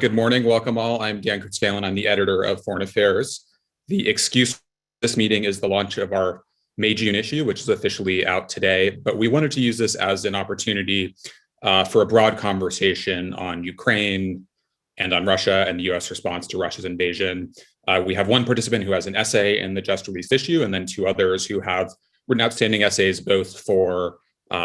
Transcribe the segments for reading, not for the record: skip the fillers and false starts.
Good morning. Welcome all. I'm Dan Kurtz-Phelan. I'm the editor of Foreign Affairs. The excuse for this meeting is the launch of our May June issue, which is officially out today. But we wanted to use this as an opportunity for a broad conversation on Ukraine and on Russia and the US response to Russia's invasion. We have one participant who has an essay in the just released issue, and then two others who have written outstanding essays both for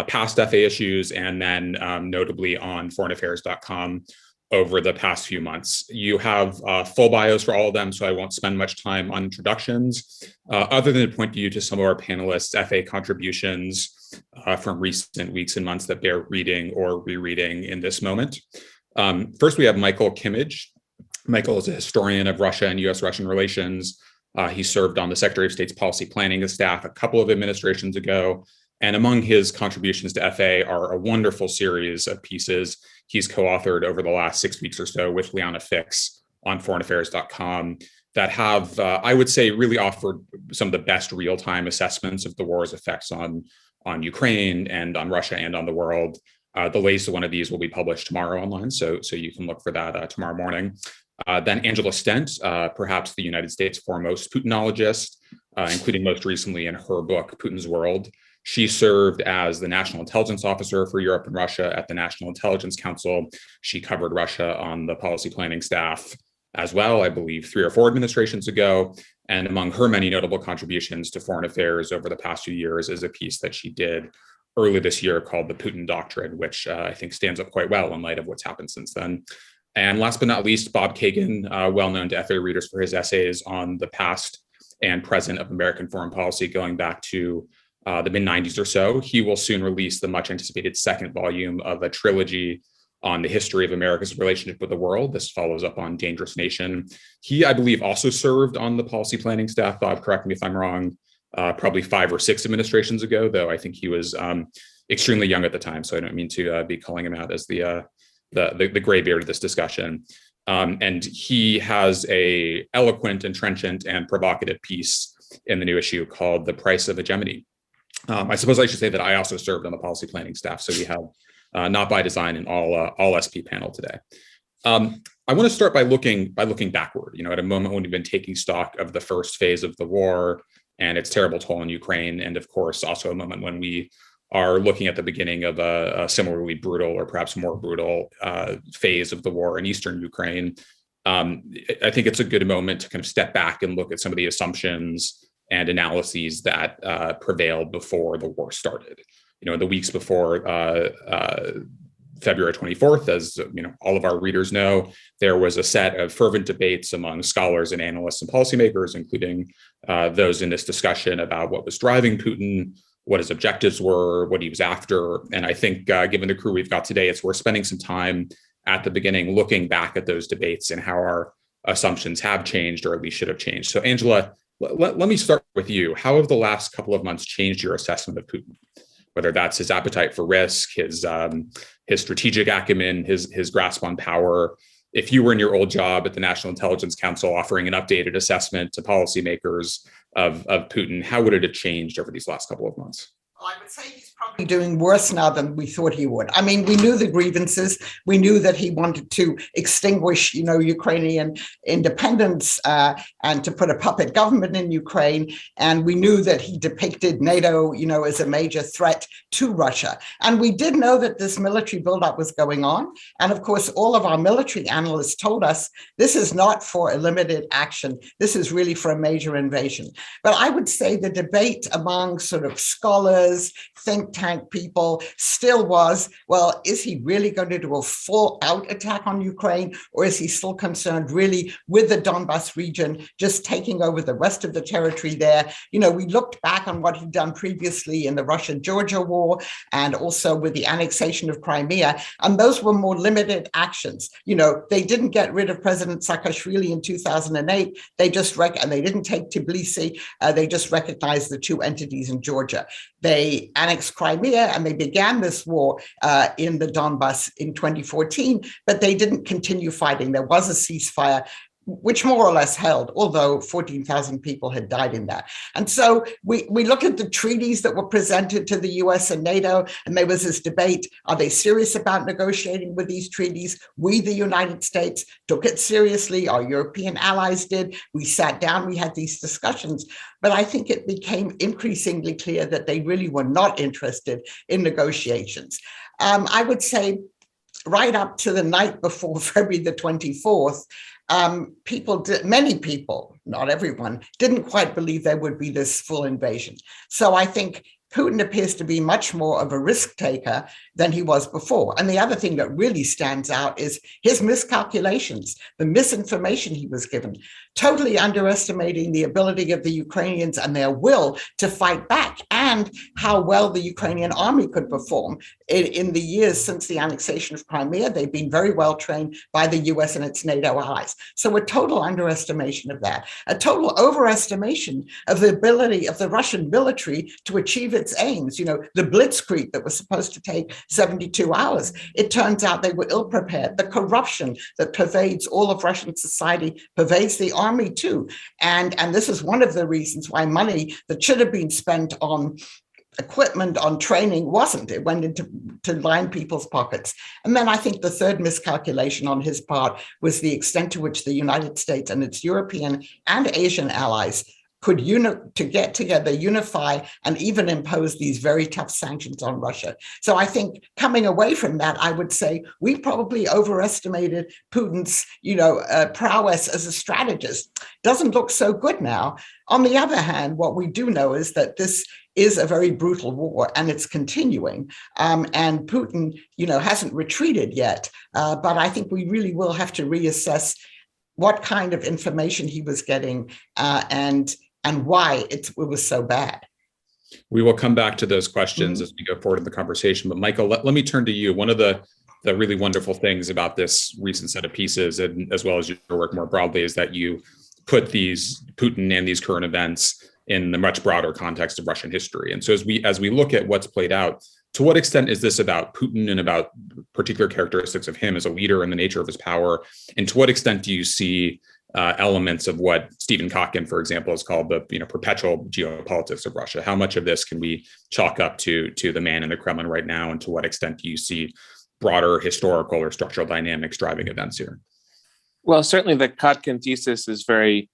past FA issues and then notably on foreignaffairs.com over the past few months. You have full bios for all of them, so I won't spend much time on introductions, other than to point you to some of our panelists' FA contributions from recent weeks and months that bear reading or rereading in this moment. First, we have Michael Kimmage. Michael is a historian of Russia and US-Russian relations. He served on the Secretary of State's policy planning staff a couple of administrations ago. And among his contributions to FA are a wonderful series of pieces he's co-authored over the last 6 weeks or so with Liana on foreignaffairs.com that have, I would say, really offered some of the best real-time assessments of the war's effects on Ukraine and on Russia and on the world. The latest of one of these will be published tomorrow online, so you can look for that tomorrow morning. Then Angela Stent, perhaps the United States' foremost Putinologist, including most recently in her book, Putin's World. She served as the National Intelligence Officer for Europe and Russia at the National Intelligence Council. She covered Russia on the policy planning staff as well, I believe 3 or 4 administrations ago. And among her many notable contributions to foreign affairs over the past few years is a piece that she did early this year called The Putin Doctrine, which I think stands up quite well in light of what's happened since then. And last but not least, Bob Kagan, well known to FA readers for his essays on the past and present of American foreign policy going back to the mid-90s or so. He will soon release the much anticipated second volume of a trilogy on the history of America's relationship with the world. This follows up on Dangerous Nation. He, I believe, also served on the policy planning staff. Bob, correct me if I'm wrong, probably 5 or 6 administrations ago, though I think he was extremely young at the time. So I don't mean to be calling him out as the graybeard of this discussion. And he has a eloquent, trenchant, and provocative piece in the new issue called The Price of Hegemony. I suppose I should say that I also served on the policy planning staff, so we have not by design an all SP panel today. I want to start by looking backward. At a moment when we've been taking stock of the first phase of the war and its terrible toll on Ukraine, and of course also a moment when we are looking at the beginning of a similarly brutal or perhaps more brutal phase of the war in eastern Ukraine. I think it's a good moment to kind of step back and look at some of the assumptions and analyses that prevailed before the war started. In the weeks before February 24th, as all of our readers know, there was a set of fervent debates among scholars and analysts and policymakers, including those in this discussion about what was driving Putin, what his objectives were, what he was after. And I think given the crew we've got today, it's worth spending some time at the beginning looking back at those debates and how our assumptions have changed, or at least should have changed. So Angela, let me start with you. How have the last couple of months changed your assessment of Putin? Whether that's his appetite for risk, his strategic acumen, his grasp on power. If you were in your old job at the National Intelligence Council offering an updated assessment to policymakers of Putin, how would it have changed over these last couple of months? Well, I would say he's probably doing worse now than we thought he would. I mean, we knew the grievances. We knew that he wanted to extinguish, Ukrainian independence and to put a puppet government in Ukraine. And we knew that he depicted NATO, as a major threat to Russia. And we did know that this military buildup was going on. And of course, all of our military analysts told us this is not for a limited action. This is really for a major invasion. But I would say the debate among sort of scholars, think tank people still was, well, is he really going to do a full out attack on Ukraine, or is he still concerned really with the Donbas region, just taking over the rest of the territory there? We looked back on what he'd done previously in the Russia-Georgia war and also with the annexation of Crimea, and those were more limited actions. They didn't get rid of President Saakashvili in 2008. They didn't take Tbilisi. They just recognized the 2 entities in Georgia. They annexed Crimea and they began this war in the Donbas in 2014, but they didn't continue fighting. There was a ceasefire. which more or less held, although 14,000 people had died in that. And so we look at the treaties that were presented to the US and NATO, and there was this debate, are they serious about negotiating with these treaties? We, the United States, took it seriously. Our European allies did. We sat down, we had these discussions. But I think it became increasingly clear that they really were not interested in negotiations. I would say right up to the night before February the 24th, many people, not everyone, didn't quite believe there would be this full invasion. So I think Putin appears to be much more of a risk taker than he was before. And the other thing that really stands out is his miscalculations, the misinformation he was given, totally underestimating the ability of the Ukrainians and their will to fight back, and how well the Ukrainian army could perform. In the years since the annexation of Crimea, they've been very well trained by the US and its NATO allies. So a total underestimation of that, a total overestimation of the ability of the Russian military to achieve its aims. You know, the blitzkrieg that was supposed to take 72 hours, it turns out they were ill prepared. The corruption that pervades all of Russian society pervades the army too. And this is one of the reasons why money that should have been spent on equipment, on training, wasn't. It went into to line people's pockets. And then I think the third miscalculation on his part was the extent to which the United States and its European and Asian allies could to get together, unify, and even impose these very tough sanctions on Russia. So I think coming away from that, I would say we probably overestimated Putin's, prowess as a strategist. Doesn't look so good now. On the other hand, what we do know is that this is a very brutal war, and it's continuing. And Putin, hasn't retreated yet. But I think we really will have to reassess what kind of information he was getting and why it was so bad. We will come back to those questions as we go forward in the conversation. But Michael, let me turn to you. One of the really wonderful things about this recent set of pieces, and as well as your work more broadly, is that you put these Putin and these current events in the much broader context of Russian history. And so as we look at what's played out, to what extent is this about Putin and about particular characteristics of him as a leader and the nature of his power? And to what extent do you see elements of what Stephen Kagan, for example, has called the perpetual geopolitics of Russia? How much of this can we chalk up to the man in the Kremlin right now? And to what extent do you see broader historical or structural dynamics driving events here? Well, certainly the Kagan thesis is very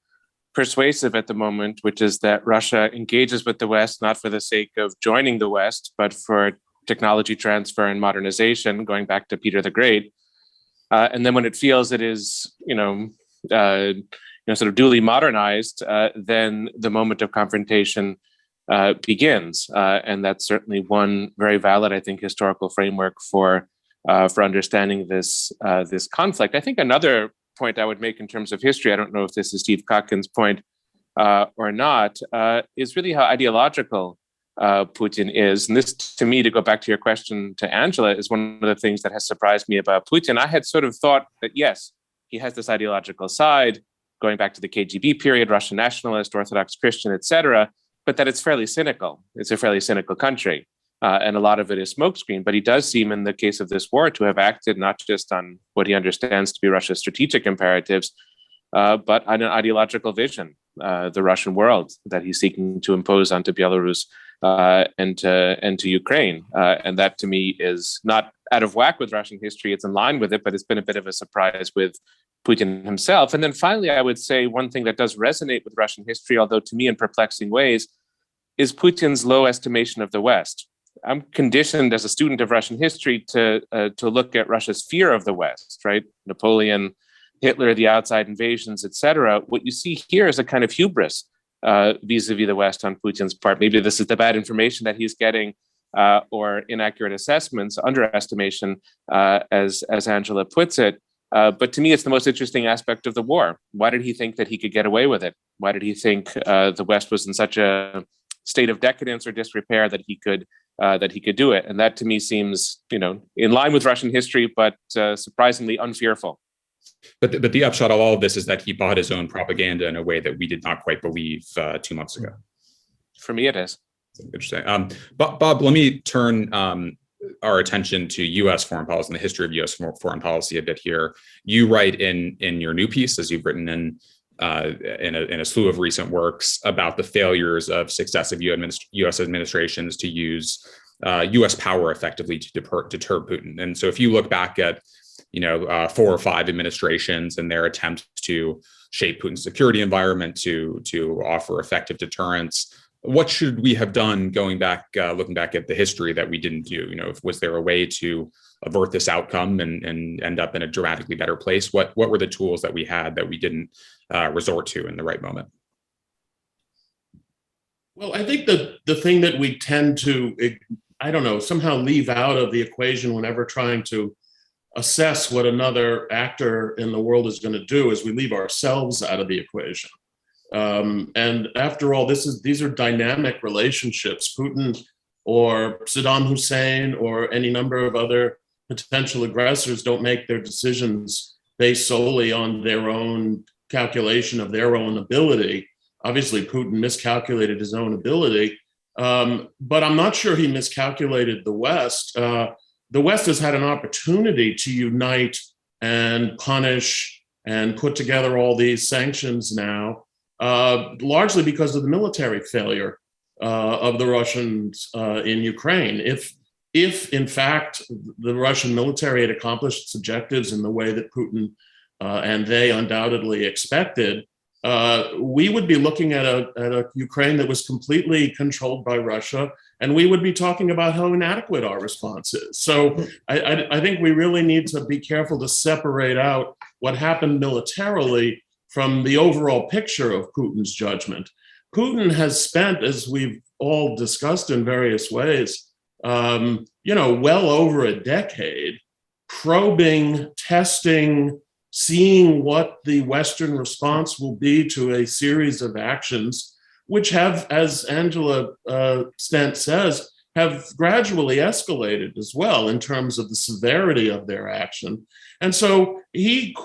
persuasive at the moment, which is that Russia engages with the West not for the sake of joining the West, but for technology transfer and modernization, going back to Peter the Great. And then when it feels it is, sort of duly modernized, then the moment of confrontation begins. And that's certainly one very valid, I think, historical framework for understanding this conflict. I think another point I would make in terms of history, I don't know if this is Steve Kagan's point or not, is really how ideological Putin is. And this, to me, to go back to your question to Angela, is one of the things that has surprised me about Putin. I had sort of thought that, yes, he has this ideological side, going back to the KGB period, Russian nationalist, Orthodox Christian, etc., but that it's fairly cynical. It's a fairly cynical country. And a lot of it is smokescreen. But he does seem, in the case of this war, to have acted not just on what he understands to be Russia's strategic imperatives, but on an ideological vision, the Russian world that he's seeking to impose onto Belarus and to Ukraine. And that, to me, is not out of whack with Russian history. It's in line with it, but it's been a bit of a surprise with Putin himself. And then finally, I would say one thing that does resonate with Russian history, although to me in perplexing ways, is Putin's low estimation of the West. I'm conditioned as a student of Russian history to look at Russia's fear of the West, right? Napoleon, Hitler, the outside invasions, etc. What you see here is a kind of hubris vis-a-vis the West on Putin's part. Maybe this is the bad information that he's getting, or inaccurate assessments, underestimation, as Angela puts it. But to me, it's the most interesting aspect of the war. Why did he think that he could get away with it? Why did he think the West was in such a state of decadence or disrepair that he could do it? And that, to me, seems in line with Russian history, but surprisingly unfearful. But the upshot of all of this is that he bought his own propaganda in a way that we did not quite believe 2 months ago. For me, it is. Interesting. Bob, let me turn our attention to U.S. foreign policy and the history of U.S. foreign policy a bit here. You write in your new piece, as you've written in a slew of recent works, about the failures of successive U.S. administrations to use U.S. power effectively to deter Putin. And so, if you look back at 4 or 5 administrations and their attempts to shape Putin's security environment to offer effective deterrence, what should we have done looking back at the history that we didn't do? Was there a way to avert this outcome and end up in a dramatically better place? What were the tools that we had that we didn't resort to in the right moment? Well, I think the thing that we tend to, somehow leave out of the equation whenever trying to assess what another actor in the world is going to do is we leave ourselves out of the equation. And after all, these are dynamic relationships. Putin or Saddam Hussein or any number of other potential aggressors don't make their decisions based solely on their own calculation of their own ability. Obviously, Putin miscalculated his own ability, but I'm not sure he miscalculated the West. The West has had an opportunity to unite and punish and put together all these sanctions now, largely because of the military failure of the Russians in Ukraine. If in fact the Russian military had accomplished its objectives in the way that Putin and they undoubtedly expected, we would be looking at a Ukraine that was completely controlled by Russia, and we would be talking about how inadequate our response is. So I think we really need to be careful to separate out what happened militarily from the overall picture of Putin's judgment. Putin has spent, as we've all discussed in various ways, well over a decade probing, testing, seeing what the Western response will be to a series of actions, which have, as Angela Stent says, have gradually escalated as well in terms of the severity of their action. And so he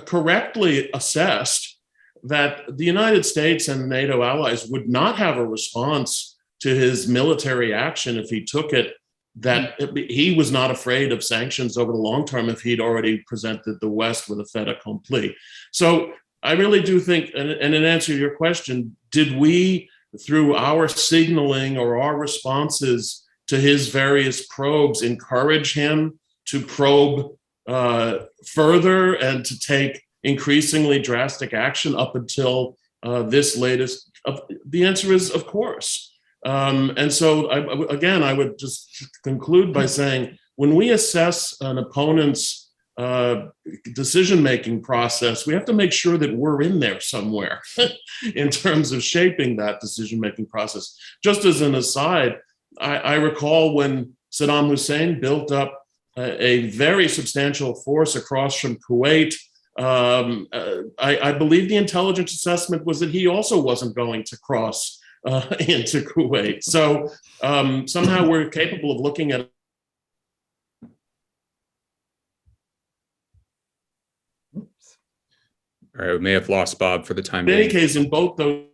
correctly assessed that the United States and NATO allies would not have a response to his military action if he took it, that he was not afraid of sanctions over the long term if he'd already presented the West with a fait accompli. So I really do think, and in answer to your question, did we, through our signaling or our responses to his various probes, encourage him to probe further and to take increasingly drastic action up until this latest? The answer is, of course. And so, I would just conclude by saying, when we assess an opponent's decision-making process, we have to make sure that we're in there somewhere in terms of shaping that decision-making process. Just as an aside, I recall when Saddam Hussein built up a very substantial force across from Kuwait, I believe the intelligence assessment was that he also wasn't going to cross into Kuwait. So somehow we're capable of looking at. All right, we may have lost Bob for the time In any being. case, in both those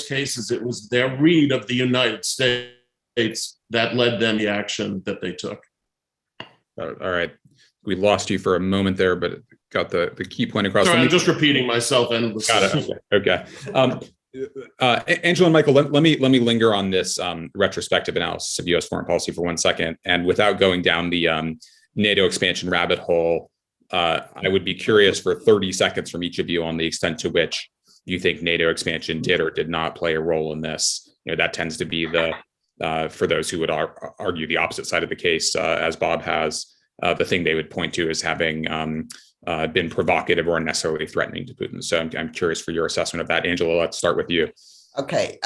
cases, it was their read of the United States that led them the action that they took. All right, we lost you for a moment there, but got the key point across. Sorry, I'm just repeating myself endlessly. Got it. Okay. Angela and Michael, let me linger on this retrospective analysis of U.S. foreign policy for 1 second, and without going down the NATO expansion rabbit hole, I would be curious for 30 seconds from each of you on the extent to which you think NATO expansion did or did not play a role in this. That tends to be the for those who would argue the opposite side of the case, as Bob has, the thing they would point to as having been provocative or unnecessarily threatening to Putin. So I'm curious for your assessment of that. Angela, let's start with you. Okay,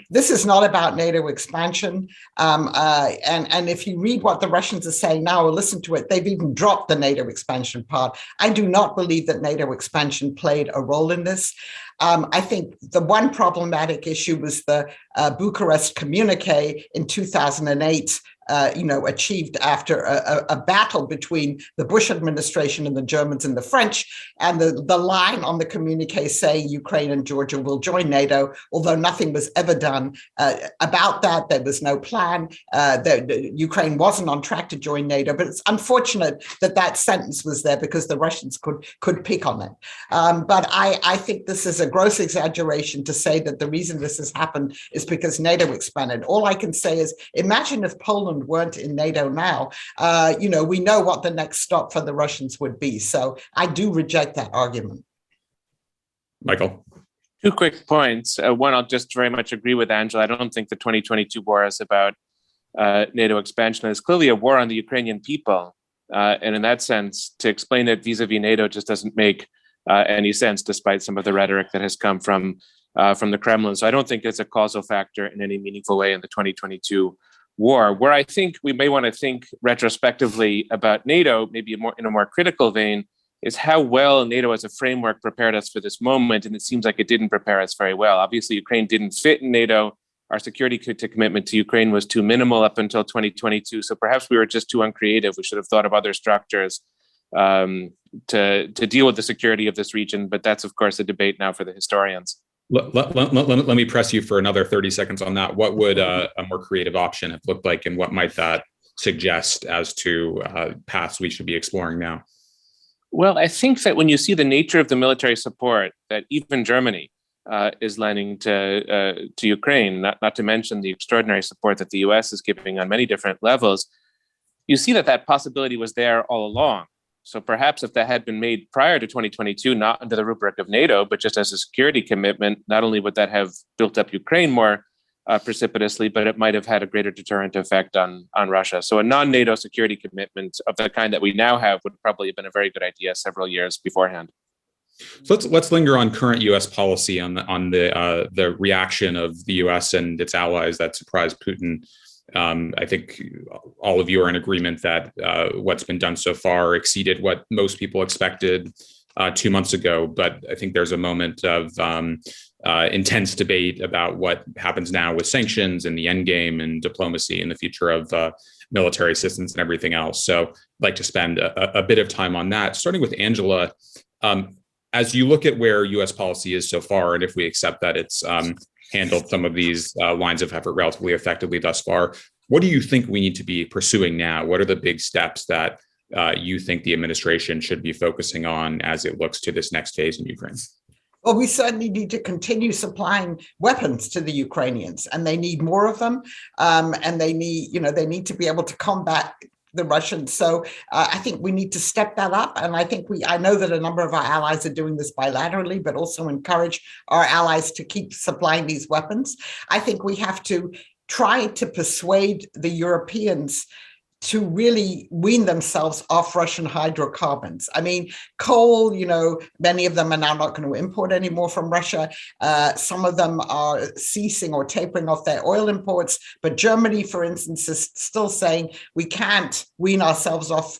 this is not about NATO expansion. And if you read what the Russians are saying now or listen to it, they've even dropped the NATO expansion part. I do not believe that NATO expansion played a role in this. I think the one problematic issue was the Bucharest communique in 2008, achieved after a battle between the Bush administration and the Germans and the French, and the line on the communique saying Ukraine and Georgia will join NATO, although nothing was ever done about that. There was no plan. Ukraine wasn't on track to join NATO, but it's unfortunate that that sentence was there because the Russians could pick on it. But I think this is a gross exaggeration to say that the reason this has happened is because NATO expanded. All I can say is, imagine if Poland weren't in NATO now. We know what the next stop for the Russians would be. So I do reject that argument. Michael? Two quick points. One, I'll just very much agree with Angela. I don't think the 2022 war is about NATO expansion. It's clearly a war on the Ukrainian people. And in that sense, to explain it vis-a-vis NATO just doesn't make any sense, despite some of the rhetoric that has come from the Kremlin. So I don't think it's a causal factor in any meaningful way in the 2022 war. Where I think we may want to think retrospectively about NATO, maybe in a more critical vein, is how well NATO as a framework prepared us for this moment. And it seems like it didn't prepare us very well. Obviously, Ukraine didn't fit in NATO. Our security commitment to Ukraine was too minimal up until 2022. So perhaps we were just too uncreative. We should have thought of other structures to deal with the security of this region. But that's, of course, a debate now for the historians. Let me press you for another 30 seconds on that. What would a more creative option have looked like, and what might that suggest as to paths we should be exploring now? Well, I think that when you see the nature of the military support that even Germany is lending to Ukraine, not to mention the extraordinary support that the US is giving on many different levels, you see that possibility was there all along. So perhaps if that had been made prior to 2022, not under the rubric of NATO, but just as a security commitment, not only would that have built up Ukraine more precipitously, but it might have had a greater deterrent effect on Russia. So a non-NATO security commitment of the kind that we now have would probably have been a very good idea several years beforehand. So let's linger on current U.S. policy on the reaction of the U.S. and its allies that surprised Putin. I think all of you are in agreement that what's been done so far exceeded what most people expected 2 months ago. But I think there's a moment of intense debate about what happens now with sanctions and the endgame and diplomacy and the future of military assistance and everything else. So I'd like to spend a bit of time on that, starting with Angela. As you look at where U.S. policy is so far, and if we accept that it's handled some of these lines of effort relatively effectively thus far, what do you think we need to be pursuing now? What are the big steps that you think the administration should be focusing on as it looks to this next phase in Ukraine? Well, we certainly need to continue supplying weapons to the Ukrainians, and they need more of them. And they need to be able to combat the Russians. So I think we need to step that up. And I know that a number of our allies are doing this bilaterally, but also encourage our allies to keep supplying these weapons. I think we have to try to persuade the Europeans to really wean themselves off Russian hydrocarbons. I mean, coal, many of them are now not going to import anymore from Russia. Some of them are ceasing or tapering off their oil imports. But Germany, for instance, is still saying we can't wean ourselves off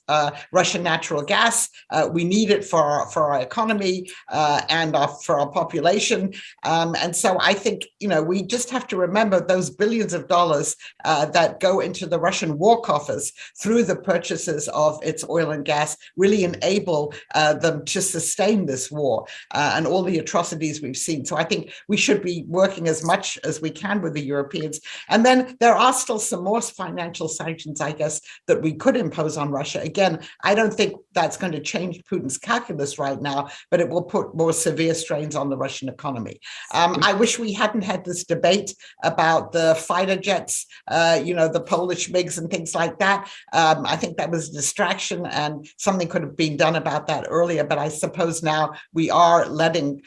Russian natural gas. We need it for our economy and for our population. And so I think, we just have to remember those billions of dollars that go into the Russian war coffers through the purchases of its oil and gas really enable them to sustain this war and all the atrocities we've seen. So I think we should be working as much as we can with the Europeans. And then there are still some more financial sanctions, I guess, that we could impose on Russia. Again, I don't think that's going to change Putin's calculus right now, but it will put more severe strains on the Russian economy. I wish we hadn't had this debate about the fighter jets, the Polish MiGs and things like that. I think that was a distraction and something could have been done about that earlier. But I suppose now we are letting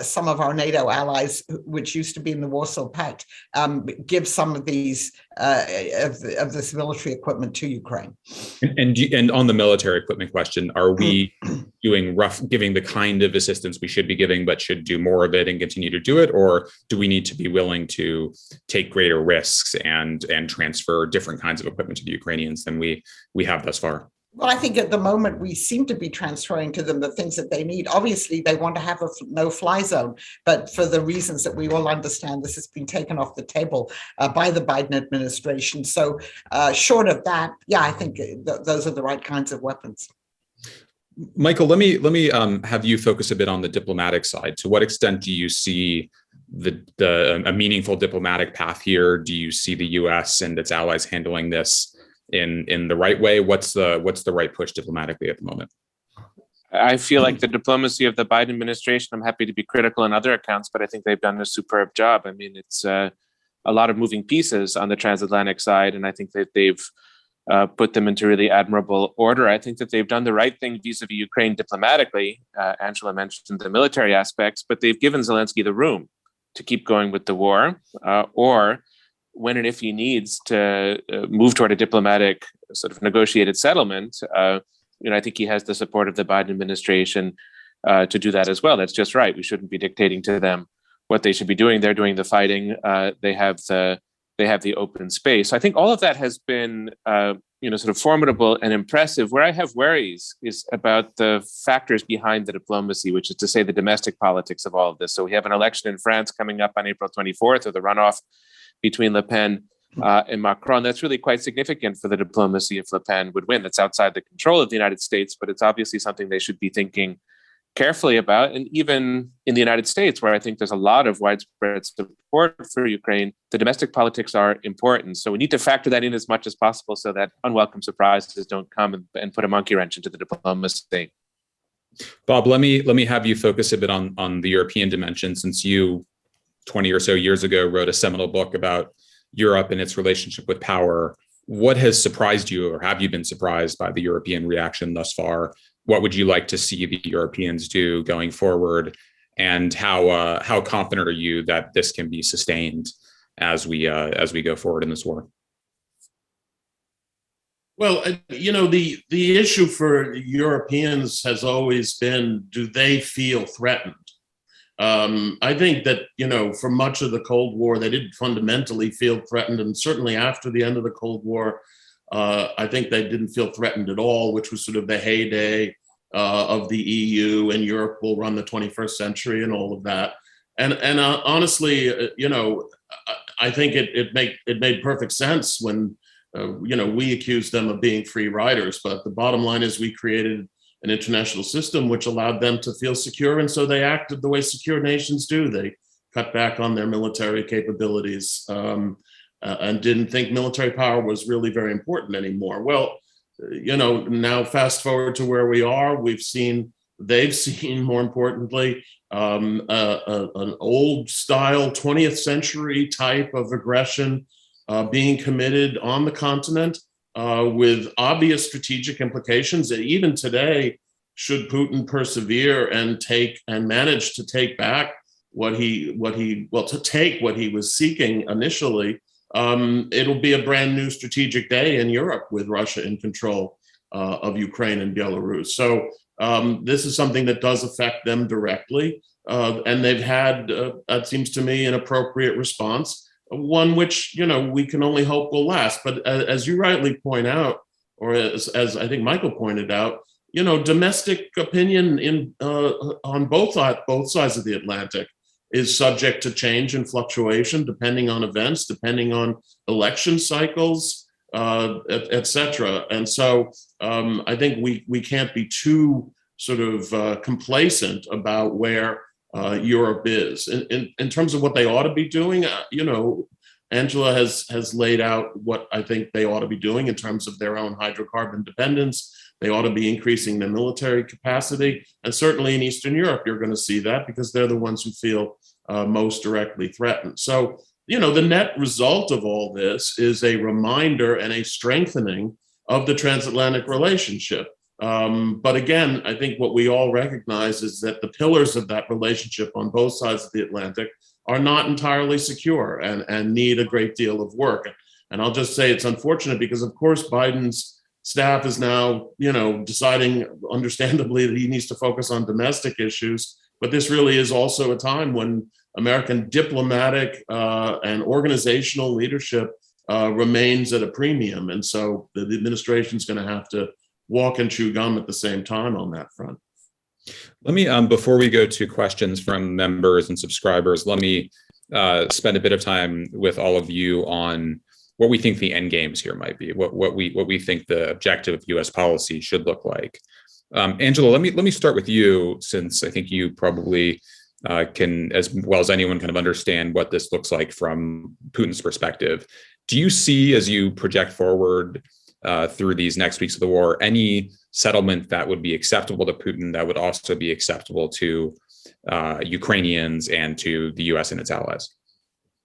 some of our NATO allies, which used to be in the Warsaw Pact, give some of these of this military equipment to Ukraine. And on the military equipment question, are we giving the kind of assistance we should be giving, but should do more of it and continue to do it? Or do we need to be willing to take greater risks and transfer different kinds of equipment to the Ukrainians than we have thus far? Well, I think at the moment we seem to be transferring to them the things that they need. Obviously, they want to have a no-fly zone, but for the reasons that we all understand, this has been taken off the table by the Biden administration. So short of that, yeah, I think those are the right kinds of weapons. Michael, let me have you focus a bit on the diplomatic side. To what extent do you see a meaningful diplomatic path here? Do you see the U.S. and its allies handling this in the right way? What's the right push diplomatically at the moment? I feel like the diplomacy of the Biden administration, I'm happy to be critical on other accounts, but I think they've done a superb job. I mean, it's a lot of moving pieces on the transatlantic side, and I think that they've put them into really admirable order. I think that they've done the right thing vis-a-vis Ukraine diplomatically. Angela mentioned the military aspects, but they've given Zelensky the room to keep going with the war, or when and if he needs to move toward a diplomatic sort of negotiated settlement, I think he has the support of the Biden administration to do that as well. That's just right. We shouldn't be dictating to them what they should be doing. They're doing the fighting. They have the open space. I think all of that has been sort of formidable and impressive. Where I have worries is about the factors behind the diplomacy, which is to say the domestic politics of all of this. So we have an election in France coming up on April 24th, or the runoff between Le Pen and Macron. That's really quite significant for the diplomacy if Le Pen would win. That's outside the control of the United States, but it's obviously something they should be thinking carefully about. And even in the United States, where I think there's a lot of widespread support for Ukraine, the domestic politics are important. So we need to factor that in as much as possible so that unwelcome surprises don't come and put a monkey wrench into the diplomacy. Bob, let me have you focus a bit on the European dimension, since you 20 or so years ago wrote a seminal book about Europe and its relationship with power. What has surprised you, or have you been surprised by the European reaction thus far? What would you like to see the Europeans do going forward? And how confident are you that this can be sustained as we go forward in this war? Well, the issue for Europeans has always been, do they feel threatened? I think that, for much of the Cold War, they didn't fundamentally feel threatened. And certainly after the end of the Cold War, I think they didn't feel threatened at all, which was sort of the heyday of the EU, and Europe will run the 21st century and all of that. And honestly, I think it made perfect sense when, we accused them of being free riders. But the bottom line is we created an international system which allowed them to feel secure. And so they acted the way secure nations do. They cut back on their military capabilities and didn't think military power was really very important anymore. Well, now fast forward to where we are, they've seen, more importantly, an old style 20th century type of aggression being committed on the continent. With obvious strategic implications. And even today, should Putin persevere and manage to take back what he was seeking initially, it'll be a brand new strategic day in Europe with Russia in control of Ukraine and Belarus. So this is something that does affect them directly, and they've had, it seems to me, an appropriate response. One which, we can only hope will last. But as you rightly point out, or as I think Michael pointed out, domestic opinion on both sides of the Atlantic is subject to change and fluctuation, depending on events, depending on election cycles, et cetera. And so I think we can't be too sort of complacent about where Europe is. In terms of what they ought to be doing, Angela has laid out what I think they ought to be doing in terms of their own hydrocarbon dependence. They ought to be increasing their military capacity. And certainly in Eastern Europe, you're going to see that because they're the ones who feel most directly threatened. So, the net result of all this is a reminder and a strengthening of the transatlantic relationship. But again, I think what we all recognize is that the pillars of that relationship on both sides of the Atlantic are not entirely secure and need a great deal of work. And I'll just say it's unfortunate because, of course, Biden's staff is now, deciding understandably that he needs to focus on domestic issues. But this really is also a time when American diplomatic and organizational leadership remains at a premium. And so the administration is going to have to walk and chew gum at the same time on that front. Let me, before we go to questions from members and subscribers, let me spend a bit of time with all of you on what we think the end games here might be, what we think the objective of U.S. policy should look like. Angela, let me start with you, since I think you probably can, as well as anyone, kind of understand what this looks like from Putin's perspective. Do you see, as you project forward through these next weeks of the war, any settlement that would be acceptable to Putin that would also be acceptable to Ukrainians and to the U.S. and its allies?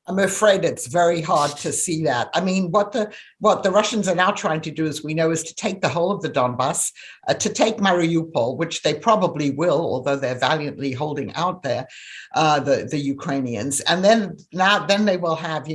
I'm afraid it's very hard to see that. I mean, what the Russians are now trying to do, as we know, is to take the whole of the Donbass, to take Mariupol, which they probably will, although they're valiantly holding out there, the Ukrainians, and then they will have,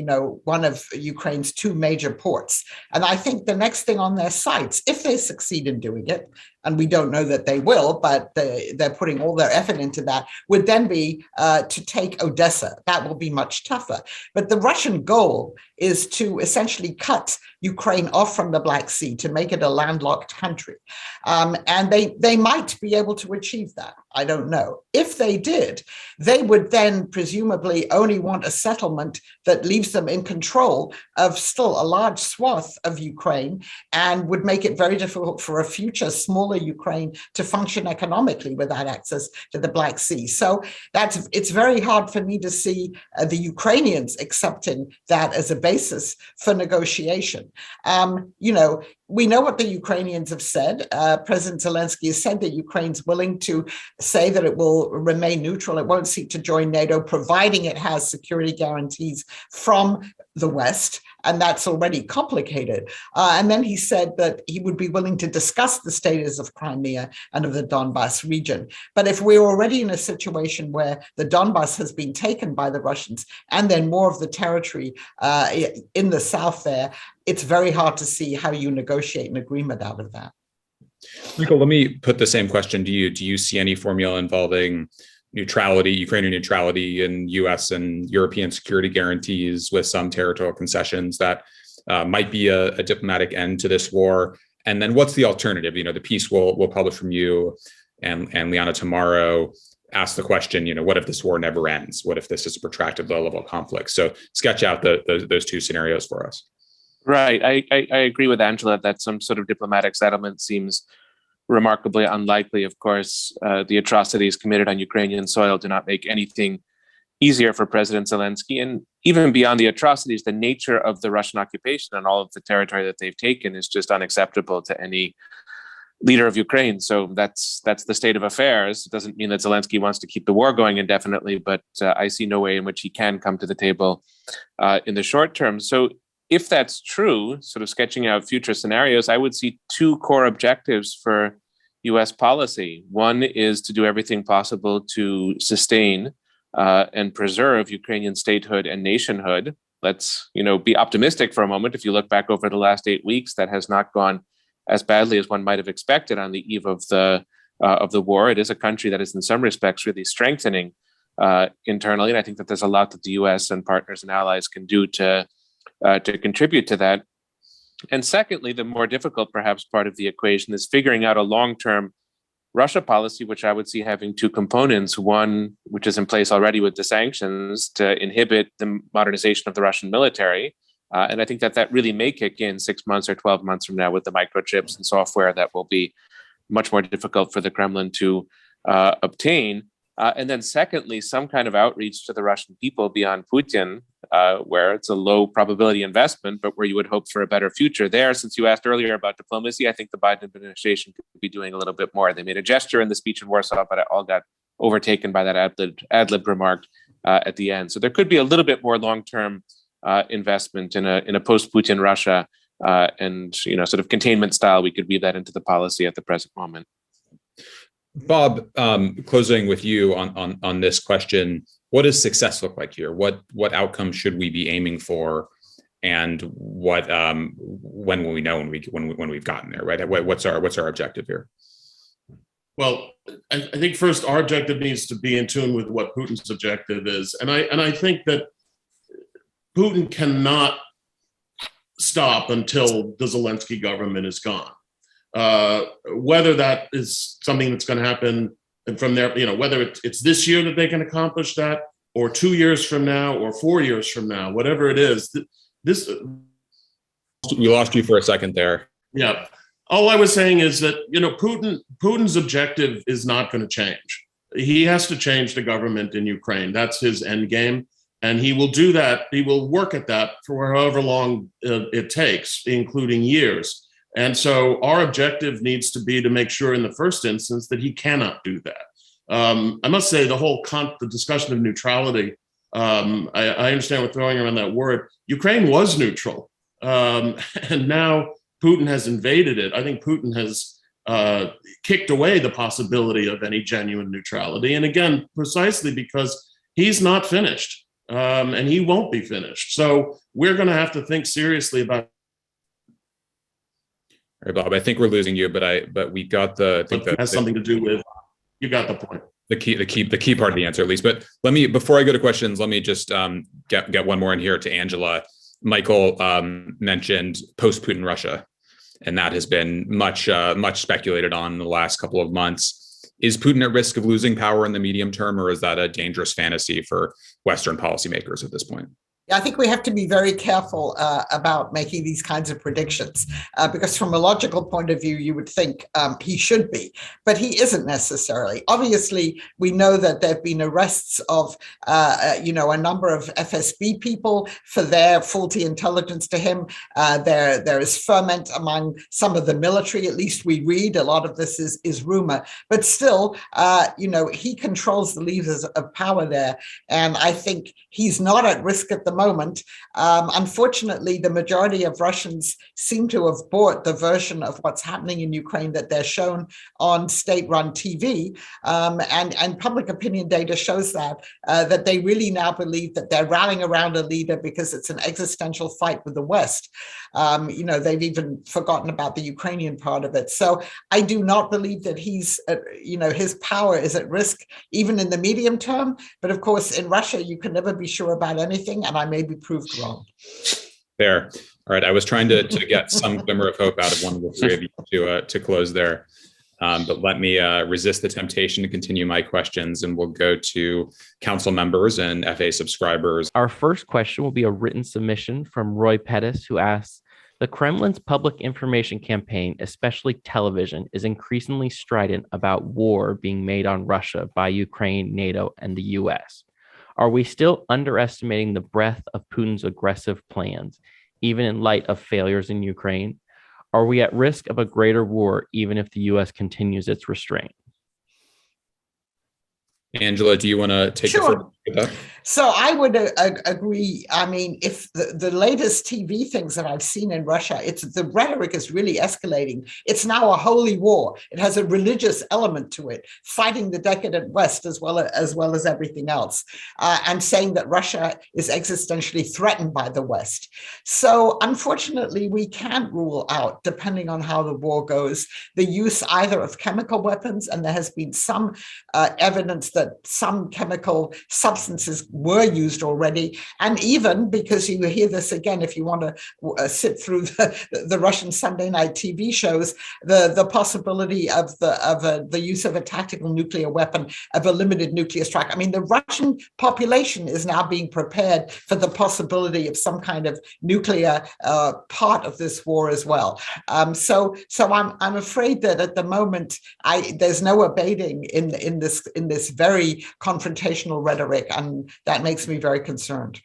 one of Ukraine's two major ports. And I think the next thing on their sights, if they succeed in doing it, and we don't know that they will, but they're putting all their effort into that, would then be to take Odessa. That will be much tougher. But the Russian goal is to essentially cut Ukraine off from the Black Sea, to make it a landlocked country. And they might be able to achieve that. I don't know. If they did, they would then presumably only want a settlement that leaves them in control of still a large swath of Ukraine, and would make it very difficult for a future smaller Ukraine to function economically without access to the Black Sea. So it's very hard for me to see the Ukrainians accepting that as a basis for negotiation. We know what the Ukrainians have said. President Zelensky has said that Ukraine's willing to say that it will remain neutral. It won't seek to join NATO, providing it has security guarantees from the West. And that's already complicated. And then he said that he would be willing to discuss the status of Crimea and of the Donbass region. But if we're already in a situation where the Donbass has been taken by the Russians, and then more of the territory in the south there, it's very hard to see how you negotiate an agreement out of that. Michael, let me put the same question to you. Do you see any formula involving neutrality, Ukrainian neutrality, and U.S. and European security guarantees with some territorial concessions that might be a diplomatic end to this war? And then what's the alternative? The piece we'll publish from you and Liana tomorrow asks the question, what if this war never ends? What if this is a protracted low-level conflict? So sketch out those two scenarios for us. Right. I agree with Angela that some sort of diplomatic settlement seems remarkably unlikely. Of course, the atrocities committed on Ukrainian soil do not make anything easier for President Zelensky. And even beyond the atrocities, the nature of the Russian occupation and all of the territory that they've taken is just unacceptable to any leader of Ukraine. So that's the state of affairs. It doesn't mean that Zelensky wants to keep the war going indefinitely, but I see no way in which he can come to the table in the short term. So if that's true, sort of sketching out future scenarios, I would see two core objectives for U.S. policy. One is to do everything possible to sustain and preserve Ukrainian statehood and nationhood. Let's, be optimistic for a moment. If you look back over the last 8 weeks, that has not gone as badly as one might have expected on the eve of the war. It is a country that is in some respects really strengthening internally, and I think that there's a lot that the U.S. and partners and allies can do to contribute to that. And secondly, the more difficult perhaps part of the equation is figuring out a long-term Russia policy, which I would see having two components. One, which is in place already with the sanctions to inhibit the modernization of the Russian military. And I think that really may kick in 6 months or 12 months from now with the microchips and software that will be much more difficult for the Kremlin to obtain. And then secondly, some kind of outreach to the Russian people beyond Putin, where it's a low probability investment, but where you would hope for a better future there. Since you asked earlier about diplomacy, I think the Biden administration could be doing a little bit more. They made a gesture in the speech in Warsaw, but it all got overtaken by that ad-lib remark at the end. So there could be a little bit more long-term investment in a post-Putin Russia and sort of containment style. We could weave that into the policy at the present moment. Bob, closing with you on this question, what does success look like here? What outcome should we be aiming for, and what when will we know when we've gotten there? Right? What's our objective here? Well, I think first our objective needs to be in tune with what Putin's objective is, and I think that Putin cannot stop until the Zelensky government is gone. Whether that is something that's going to happen, and from there, whether it's this year that they can accomplish that, or 2 years from now, or 4 years from now, whatever it is, this. We lost you for a second there. Yeah. All I was saying is that, Putin's objective is not going to change. He has to change the government in Ukraine. That's his end game. And he will do that. He will work at that for however long it takes, including years. And so our objective needs to be to make sure in the first instance that he cannot do that. I must say the discussion of neutrality, I understand we're throwing around that word. Ukraine was neutral. And now Putin has invaded it. I think Putin has kicked away the possibility of any genuine neutrality. And again, precisely because he's not finished. And he won't be finished. So we're going to have to think seriously about. All right, Bob, I think we're losing you, but we got that has something to do with. You got the point. The key part of the answer, at least. But before I go to questions, let me just get one more in here to Angela. Michael mentioned post-Putin Russia, and that has been much speculated on in the last couple of months. Is Putin at risk of losing power in the medium term, or is that a dangerous fantasy for Western policymakers at this point? Yeah, I think we have to be very careful about making these kinds of predictions because from a logical point of view, you would think he should be, but he isn't necessarily. Obviously, we know that there have been arrests of, a number of FSB people for their faulty intelligence to him. There is ferment among some of the military, at least we read. A lot of this is rumor, but still, he controls the levers of power there. And I think he's not at risk at the moment. Unfortunately, the majority of Russians seem to have bought the version of what's happening in Ukraine that they're shown on state-run TV, and public opinion data shows that they really now believe that they're rallying around a leader because it's an existential fight with the West. They've even forgotten about the Ukrainian part of it. So I do not believe that his power is at risk even in the medium term. But of course, in Russia, you can never be sure about anything, and I may be proved wrong. Fair. All right. I was trying to get some glimmer of hope out of one of the three of you to close there. But let me resist the temptation to continue my questions, and we'll go to council members and FA subscribers. Our first question will be a written submission from Roy Pettis, who asks, the Kremlin's public information campaign, especially television, is increasingly strident about war being made on Russia by Ukraine, NATO, and the US. Are we still underestimating the breadth of Putin's aggressive plans, even in light of failures in Ukraine? Are we at risk of a greater war, even if the US continues its restraint? Angela, do you want to take Sure. the first? So I would agree. I mean, if the latest TV things that I've seen in Russia, the rhetoric is really escalating. It's now a holy war. It has a religious element to it, fighting the decadent West as well as everything else, and saying that Russia is existentially threatened by the West. So unfortunately, we can't rule out, depending on how the war goes, the use either of chemical weapons, and there has been some evidence that some chemical substances were used already, and even because you hear this again, if you want to sit through the Russian Sunday night TV shows, the possibility of the use of a tactical nuclear weapon, of a limited nuclear strike. I mean, the Russian population is now being prepared for the possibility of some kind of nuclear part of this war as well. So I'm afraid that at the moment there's no abating in this very confrontational rhetoric, and that makes me very concerned.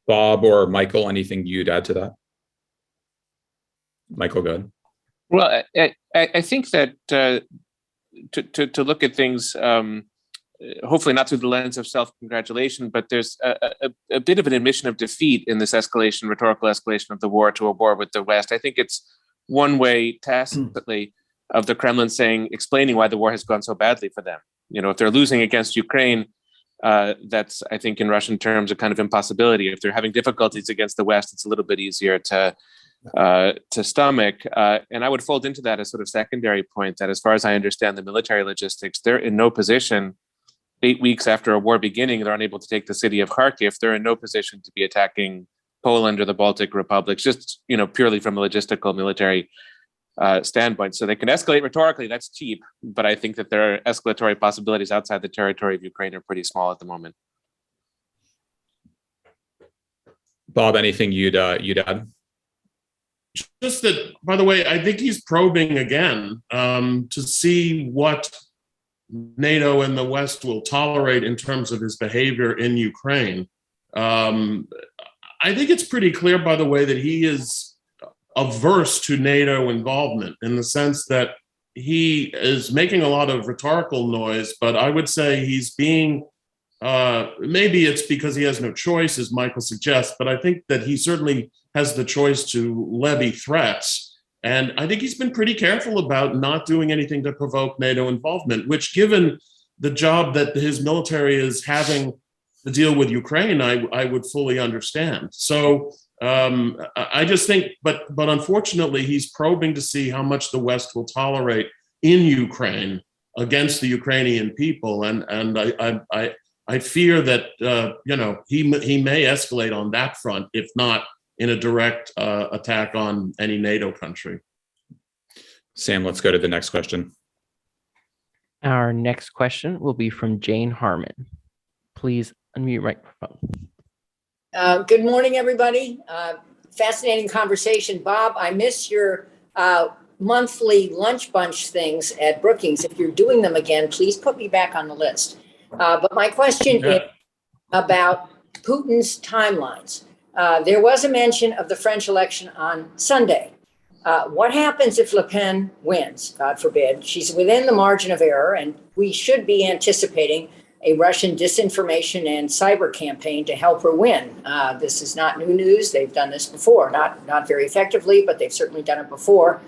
Bob or Michael, anything you'd add to that? Michael, go ahead. Well, I think that to look at things, hopefully not through the lens of self-congratulation, but there's a bit of an admission of defeat in this rhetorical escalation of the war to a war with the West. I think it's one way tacitly of the Kremlin explaining why the war has gone so badly for them. If they're losing against Ukraine, that's, I think, in Russian terms, a kind of impossibility. If they're having difficulties against the West, it's a little bit easier to stomach. And I would fold into that a sort of secondary point that, as far as I understand the military logistics, they're in no position 8 weeks after a war beginning, they're unable to take the city of Kharkiv. They're in no position to be attacking Poland or the Baltic republics, just, purely from a logistical military standpoint. So they can escalate rhetorically, that's cheap, but I think that their escalatory possibilities outside the territory of Ukraine are pretty small at the moment. Bob, anything you'd add? Just that, by the way, I think he's probing again to see what NATO and the West will tolerate in terms of his behavior in Ukraine. I think it's pretty clear, by the way, that he is averse to NATO involvement in the sense that he is making a lot of rhetorical noise, but I would say he's being, maybe it's because he has no choice, as Michael suggests, but I think that he certainly has the choice to levy threats. And I think he's been pretty careful about not doing anything to provoke NATO involvement, which, given the job that his military is having to deal with Ukraine, I would fully understand. So I just think, but unfortunately, he's probing to see how much the West will tolerate in Ukraine against the Ukrainian people, and I fear that he may escalate on that front, if not in a direct attack on any NATO country. Sam, let's go to the next question. Our next question will be from Jane Harmon. Please unmute your microphone. Good morning, everybody. Fascinating conversation. Bob, I miss your monthly lunch bunch things at Brookings. If you're doing them again, please put me back on the list. But my question is about Putin's timelines. There was a mention of the French election on Sunday. What happens if Le Pen wins? God forbid. She's within the margin of error, and we should be anticipating a Russian disinformation and cyber campaign to help her win. This is not new news. They've done this before, not very effectively, but they've certainly done it before.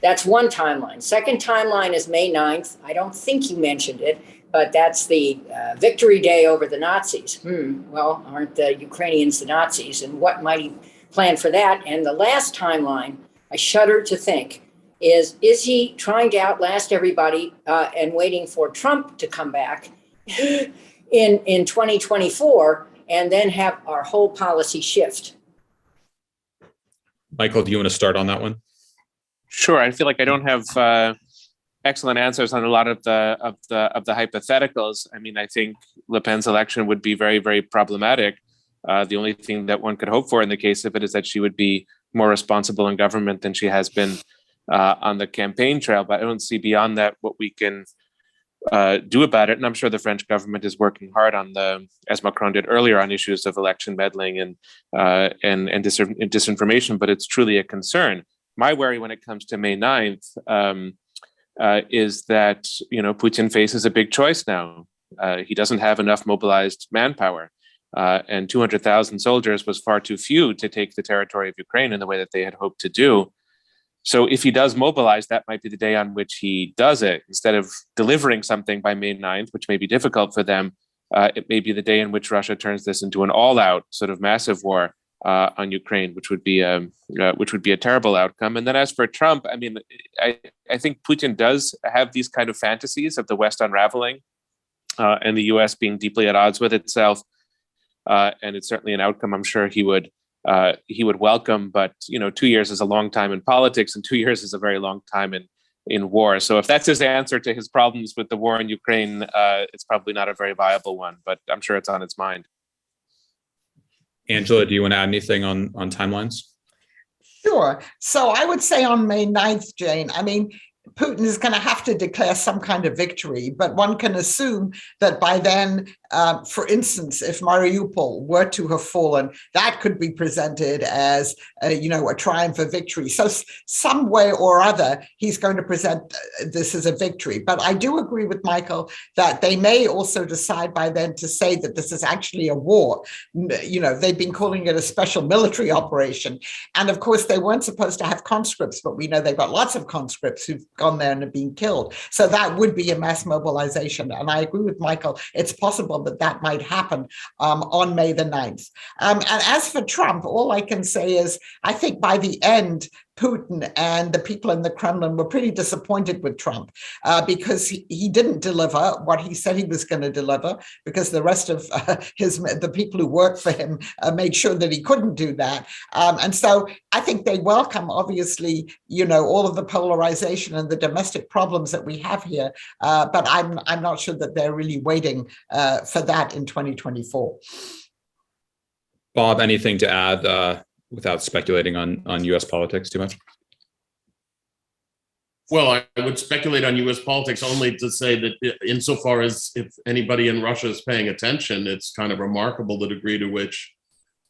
That's one timeline. Second timeline is May 9th. I don't think you mentioned it, but that's the victory day over the Nazis. Well, aren't the Ukrainians the Nazis? And what might he plan for that? And the last timeline, I shudder to think, is he trying to outlast everybody and waiting for Trump to come back in 2024 and then have our whole policy shift? Michael, do you want to start on that one? Sure. I feel like I don't have excellent answers on a lot of the hypotheticals. I mean, I think Le Pen's election would be very, very problematic. The only thing that one could hope for in the case of it is that she would be more responsible in government than she has been on the campaign trail. But I don't see beyond that what we can do about it. And I'm sure the French government is working hard on as Macron did earlier, on issues of election meddling and disinformation. But it's truly a concern. My worry when it comes to May 9th is that Putin faces a big choice now. He doesn't have enough mobilized manpower, and 200,000 soldiers was far too few to take the territory of Ukraine in the way that they had hoped to do. So if he does mobilize, that might be the day on which he does it. Instead of delivering something by May 9th, which may be difficult for them, it may be the day in which Russia turns this into an all-out sort of massive war on Ukraine, which would be a terrible outcome. And then as for Trump, I mean, I think Putin does have these kind of fantasies of the West unraveling and the U.S. being deeply at odds with itself. And it's certainly an outcome I'm sure he would welcome. But 2 years is a long time in politics, and 2 years is a very long time in war. So if that's his answer to his problems with the war in Ukraine, it's probably not a very viable one. But I'm sure it's on its mind. Angela, do you want to add anything on timelines? Sure. So I would say on May 9th, Jane, I mean, Putin is going to have to declare some kind of victory, but one can assume that by then, for instance, if Mariupol were to have fallen, that could be presented as, a triumph of victory. So some way or other, he's going to present this as a victory. But I do agree with Michael that they may also decide by then to say that this is actually a war. They've been calling it a special military operation. And of course, they weren't supposed to have conscripts, but we know they've got lots of conscripts who've gone there and have been killed. So that would be a mass mobilization. And I agree with Michael, it's possible that might happen on May the 9th. And as for Trump, all I can say is, I think by the end Putin and the people in the Kremlin were pretty disappointed with Trump because he didn't deliver what he said he was going to deliver, because the rest of the people who worked for him made sure that he couldn't do that. And so I think they welcome, obviously, all of the polarization and the domestic problems that we have here. But I'm not sure that they're really waiting for that in 2024. Bob, anything to add without speculating on U.S. politics too much? Well, I would speculate on U.S. politics only to say that insofar as if anybody in Russia is paying attention, it's kind of remarkable the degree to which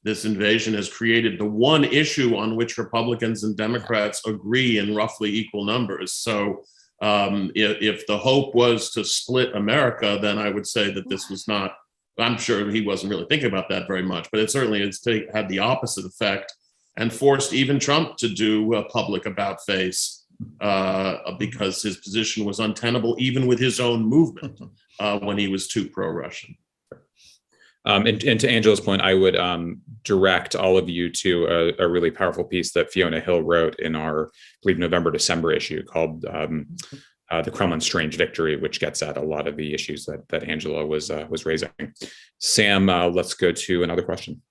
this invasion has created the one issue on which Republicans and Democrats agree in roughly equal numbers. So if the hope was to split America, then I would say that this was not, I'm sure he wasn't really thinking about that very much, but it certainly has had the opposite effect and forced even Trump to do a public about-face because his position was untenable even with his own movement when he was too pro-Russian. And to Angela's point, I would direct all of you to a really powerful piece that Fiona Hill wrote in our, I believe, November-December issue called The Kremlin's Strange Victory, which gets at a lot of the issues that Angela was raising. Sam, let's go to another question.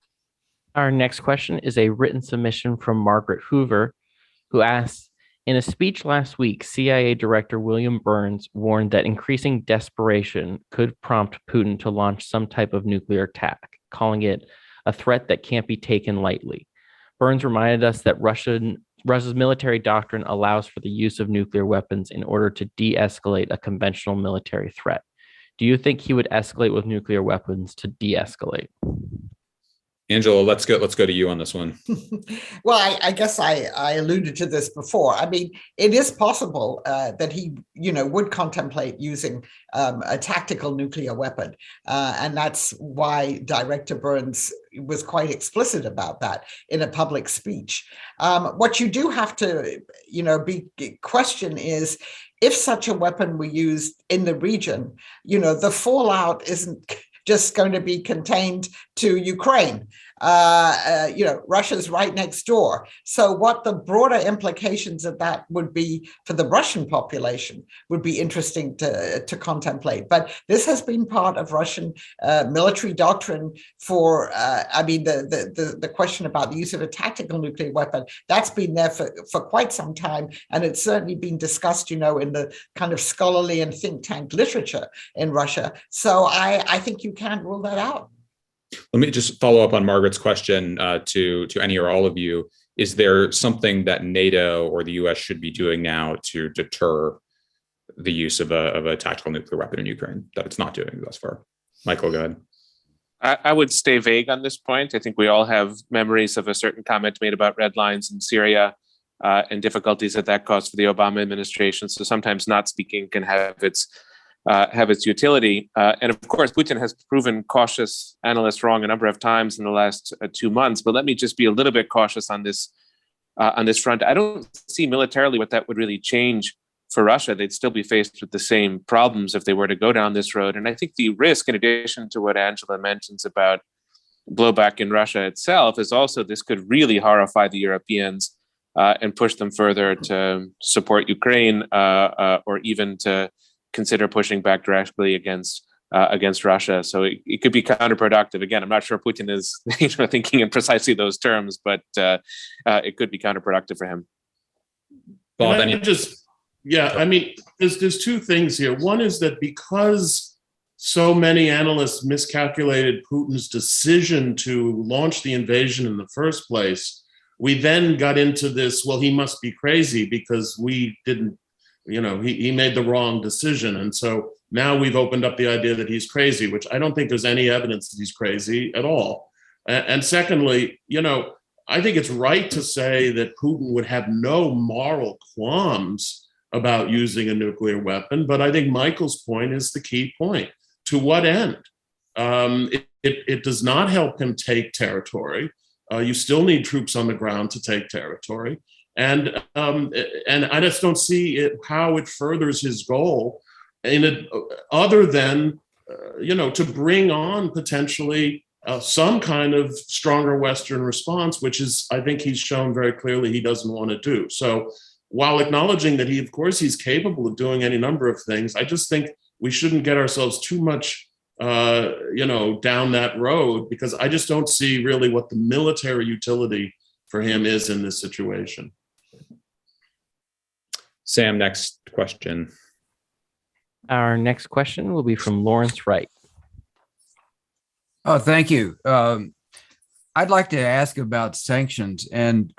Our next question is a written submission from Margaret Hoover, who asks, in a speech last week, CIA Director William Burns warned that increasing desperation could prompt Putin to launch some type of nuclear attack, calling it a threat that can't be taken lightly. Burns reminded us that Russia's military doctrine allows for the use of nuclear weapons in order to de-escalate a conventional military threat. Do you think he would escalate with nuclear weapons to de-escalate? Angela, let's go to you on this one. Well, I guess I alluded to this before. I mean, it is possible that he, would contemplate using a tactical nuclear weapon, and that's why Director Burns was quite explicit about that in a public speech. What you do have to, question is, if such a weapon were used in the region, the fallout isn't just going to be contained to Ukraine. Russia's right next door. So what the broader implications of that would be for the Russian population would be interesting to contemplate. But this has been part of Russian military doctrine for, the question about the use of a tactical nuclear weapon, that's been there for quite some time. And it's certainly been discussed, in the kind of scholarly and think tank literature in Russia. So I think you can't rule that out. Let me just follow up on Margaret's question to any or all of you. Is there something that NATO or the US should be doing now to deter the use of a tactical nuclear weapon in Ukraine that it's not doing thus far? Michael, go ahead. I would stay vague on this point. I think we all have memories of a certain comment made about red lines in Syria and difficulties that caused for the Obama administration. So sometimes not speaking can have its utility. And of course, Putin has proven cautious analysts wrong a number of times in the last 2 months. But let me just be a little bit cautious on this front. I don't see militarily what that would really change for Russia. They'd still be faced with the same problems if they were to go down this road. And I think the risk, in addition to what Angela mentions about blowback in Russia itself, is also this could really horrify the Europeans and push them further to support Ukraine or even to consider pushing back directly against Russia. So it could be counterproductive. Again, I'm not sure Putin is thinking in precisely those terms, but it could be counterproductive for him. Bob, there's two things here. One is that because so many analysts miscalculated Putin's decision to launch the invasion in the first place, we then got into this, well, he must be crazy because we didn't, he made the wrong decision. And so now we've opened up the idea that he's crazy, which I don't think there's any evidence that he's crazy at all. And secondly, I think it's right to say that Putin would have no moral qualms about using a nuclear weapon. But I think Michael's point is the key point. To what end? It does not help him take territory. You still need troops on the ground to take territory. And I just don't see how it furthers his goal other than, to bring on potentially some kind of stronger Western response, which is, I think he's shown very clearly he doesn't want to do. So while acknowledging that of course, he's capable of doing any number of things, I just think we shouldn't get ourselves too much, down that road, because I just don't see really what the military utility for him is in this situation. Sam, next question. Our next question will be from Lawrence Wright. Oh, thank you. I'd like to ask about sanctions, and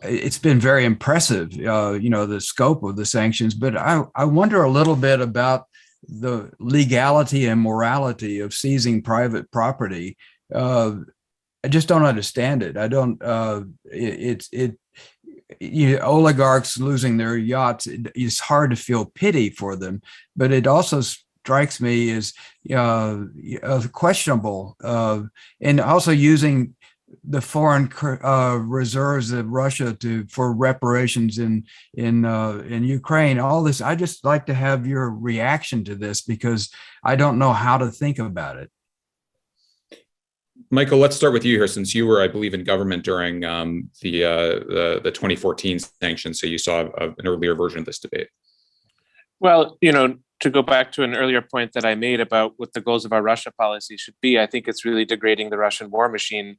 it's been very impressive, the scope of the sanctions, but I wonder a little bit about the legality and morality of seizing private property. I just don't understand it. I don't, oligarchs losing their yachts, it's hard to feel pity for them, but it also strikes me as questionable, and also using the foreign reserves of Russia for reparations in Ukraine. All this, I just like to have your reaction to this, because I don't know how to think about it. Michael, let's start with you here, since you were, I believe, in government during the 2014 sanctions, so you saw an earlier version of this debate. Well, to go back to an earlier point that I made about what the goals of our Russia policy should be, I think it's really degrading the Russian war machine.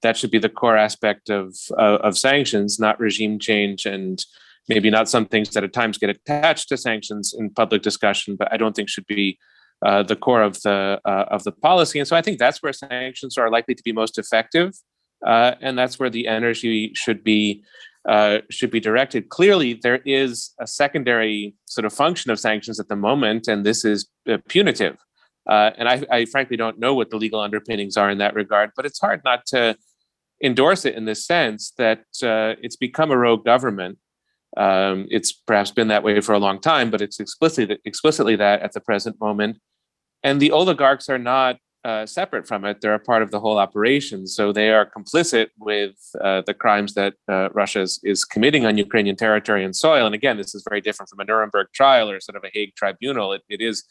That should be the core aspect of sanctions, not regime change, and maybe not some things that at times get attached to sanctions in public discussion, but I don't think should be the core of the policy. And so I think that's where sanctions are likely to be most effective, and that's where the energy should be directed. Clearly, there is a secondary sort of function of sanctions at the moment, and this is punitive. And I frankly don't know what the legal underpinnings are in that regard, but it's hard not to endorse it in the sense that it's become a rogue government. It's perhaps been that way for a long time, but it's explicitly that at the present moment. And the oligarchs are not separate from it. They're a part of the whole operation. So they are complicit with the crimes that Russia is committing on Ukrainian territory and soil. And again, this is very different from a Nuremberg trial or sort of a Hague tribunal. It is,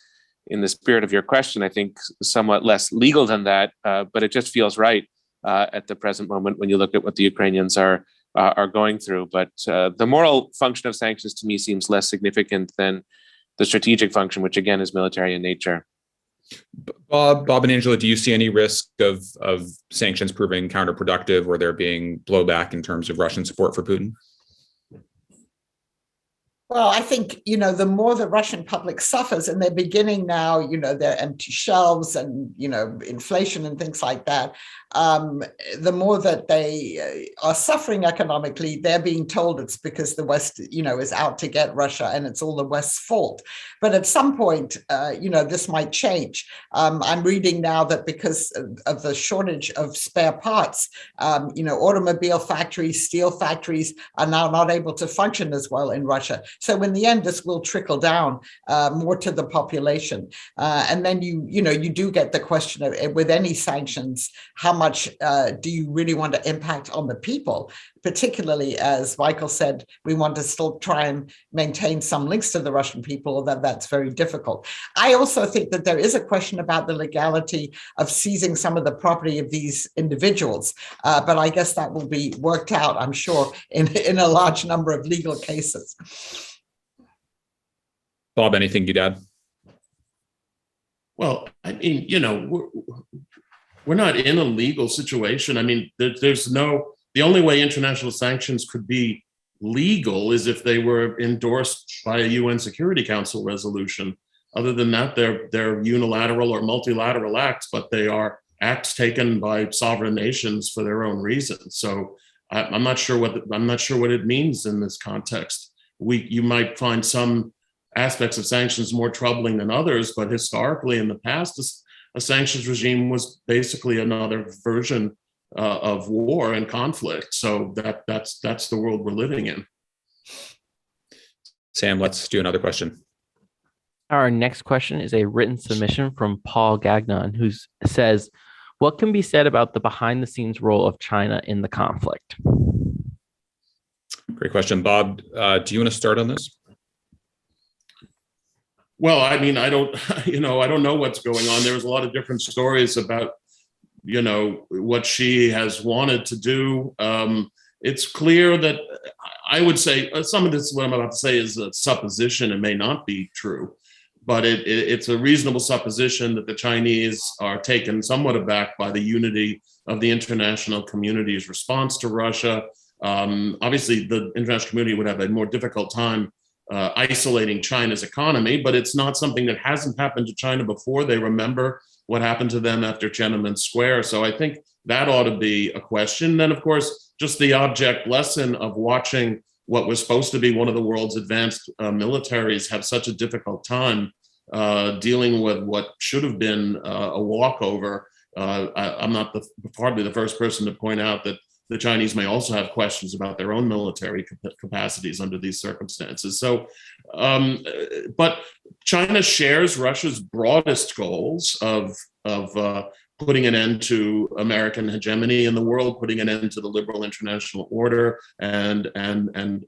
in the spirit of your question, I think somewhat less legal than that, but it just feels right at the present moment when you look at what the Ukrainians are going through. But the moral function of sanctions to me seems less significant than the strategic function, which again is military in nature. Bob and Angela, do you see any risk of sanctions proving counterproductive, or there being blowback in terms of Russian support for Putin? Well, I think, the more the Russian public suffers, and they're beginning now, their empty shelves and, inflation and things like that, the more that they are suffering economically, they're being told it's because the West, is out to get Russia and it's all the West's fault. But at some point, this might change. I'm reading now that because of the shortage of spare parts, automobile factories, steel factories are now not able to function as well in Russia. So in the end, this will trickle down more to the population. And then you do get the question of, with any sanctions, how much do you really want to impact on the people? Particularly, as Michael said, we want to still try and maintain some links to the Russian people, although that's very difficult. I also think that there is a question about the legality of seizing some of the property of these individuals, but I guess that will be worked out, I'm sure, in a large number of legal cases. Bob, anything you'd add? Well, I mean, we're not in a legal situation. I mean, the only way international sanctions could be legal is if they were endorsed by a UN Security Council resolution. Other than that, they're unilateral or multilateral acts, but they are acts taken by sovereign nations for their own reasons. So I'm not sure what it means in this context. You might find some aspects of sanctions more troubling than others, but historically in the past, a sanctions regime was basically another version of war and conflict. So that's the world we're living in. Sam, let's do another question. Our next question is a written submission from Paul Gagnon, who says, what can be said about the behind-the-scenes role of China in the conflict? Great question. Bob, do you want to start on this? Well, I mean, I don't, I don't know what's going on. There's a lot of different stories about, what she has wanted to do. It's clear that I would say some of this, what I'm about to say, is a supposition. It may not be true, but it's a reasonable supposition that the Chinese are taken somewhat aback by the unity of the international community's response to Russia. Obviously, the international community would have a more difficult time isolating China's economy, but it's not something that hasn't happened to China before. They remember what happened to them after Tiananmen Square. So I think that ought to be a question. Then, of course, just the object lesson of watching what was supposed to be one of the world's advanced militaries have such a difficult time dealing with what should have been a walkover. I'm not hardly the first person to point out that the Chinese may also have questions about their own military capacities under these circumstances. So, but China shares Russia's broadest goals of putting an end to American hegemony in the world, putting an end to the liberal international order, and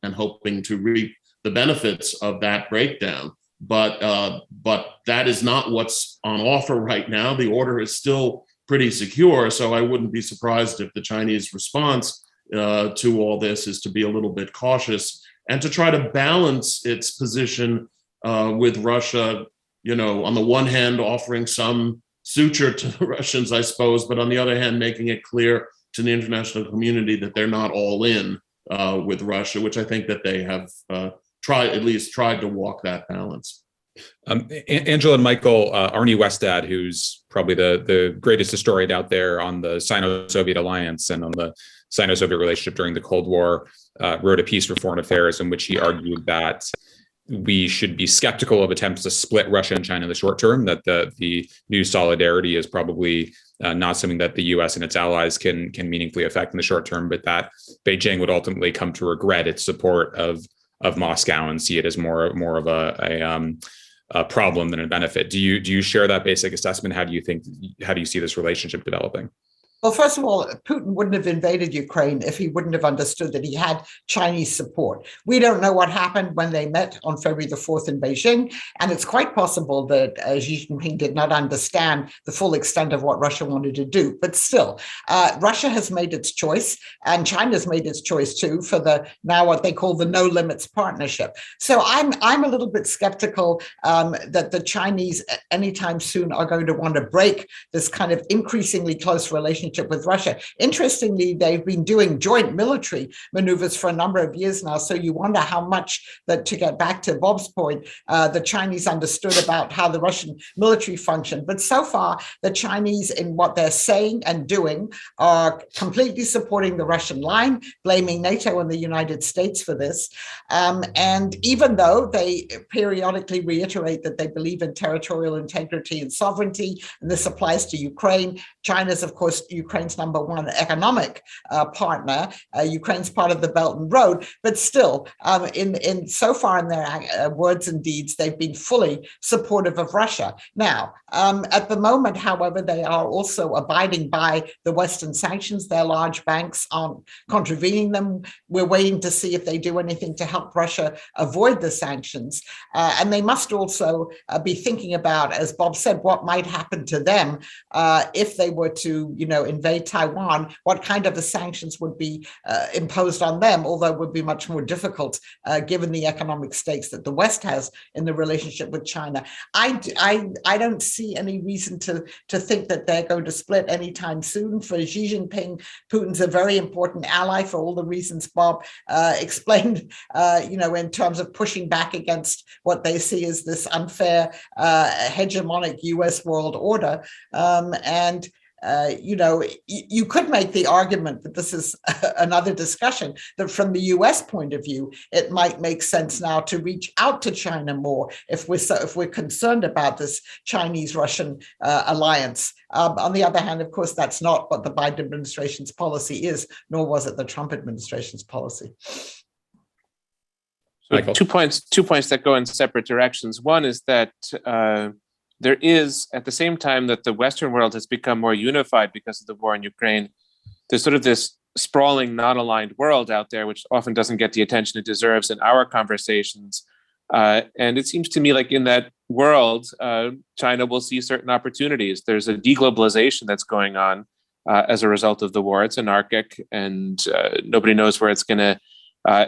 hoping to reap the benefits of that breakdown. But that is not what's on offer right now. The order is still pretty secure, so I wouldn't be surprised if the Chinese response to all this is to be a little bit cautious and to try to balance its position with Russia, on the one hand offering some suture to the Russians, I suppose, but on the other hand making it clear to the international community that they're not all in with Russia, which I think that they have tried to walk that balance. Angela and Michael, Arnie Westad, who's probably the greatest historian out there on the Sino-Soviet alliance and on the Sino-Soviet relationship during the Cold War, wrote a piece for Foreign Affairs in which he argued that we should be skeptical of attempts to split Russia and China in the short term, that the new solidarity is probably not something that the US and its allies can meaningfully affect in the short term, but that Beijing would ultimately come to regret its support of Moscow and see it as more of a problem than a benefit. Do you share that basic assessment? How do you see this relationship developing? Well, first of all, Putin wouldn't have invaded Ukraine if he wouldn't have understood that he had Chinese support. We don't know what happened when they met on February the 4th in Beijing, and it's quite possible that Xi Jinping did not understand the full extent of what Russia wanted to do. But still, Russia has made its choice, and China's made its choice too for now what they call the no limits partnership. So I'm a little bit skeptical that the Chinese anytime soon are going to want to break this kind of increasingly close relationship with Russia. Interestingly, they've been doing joint military maneuvers for a number of years now. So you wonder how much that, to get back to Bob's point, the Chinese understood about how the Russian military functioned. But so far, the Chinese, in what they're saying and doing, are completely supporting the Russian line, blaming NATO and the United States for this. And even though they periodically reiterate that they believe in territorial integrity and sovereignty, and this applies to Ukraine, China's, of course, Ukraine's number one economic partner. Ukraine's part of the Belt and Road, but still, in so far in their words and deeds, they've been fully supportive of Russia. Now, at the moment, however, they are also abiding by the Western sanctions. Their large banks aren't contravening them. We're waiting to see if they do anything to help Russia avoid the sanctions. And they must also be thinking about, as Bob said, what might happen to them if they were to, invade Taiwan, what kind of the sanctions would be imposed on them, although it would be much more difficult given the economic stakes that the West has in the relationship with China. I don't see any reason to think that they're going to split anytime soon. For Xi Jinping, Putin's a very important ally for all the reasons Bob explained, in terms of pushing back against what they see as this unfair hegemonic US world order. You could make the argument that this is another discussion, that from the US point of view, it might make sense now to reach out to China more if we're concerned about this Chinese-Russian alliance. On the other hand, of course, that's not what the Biden administration's policy is, nor was it the Trump administration's policy. So 2 points that go in separate directions. One is that there is, at the same time that the Western world has become more unified because of the war in Ukraine, there's sort of this sprawling, non-aligned world out there, which often doesn't get the attention it deserves in our conversations. And it seems to me like in that world, China will see certain opportunities. There's a deglobalization that's going on as a result of the war. It's anarchic, and nobody knows where it's going to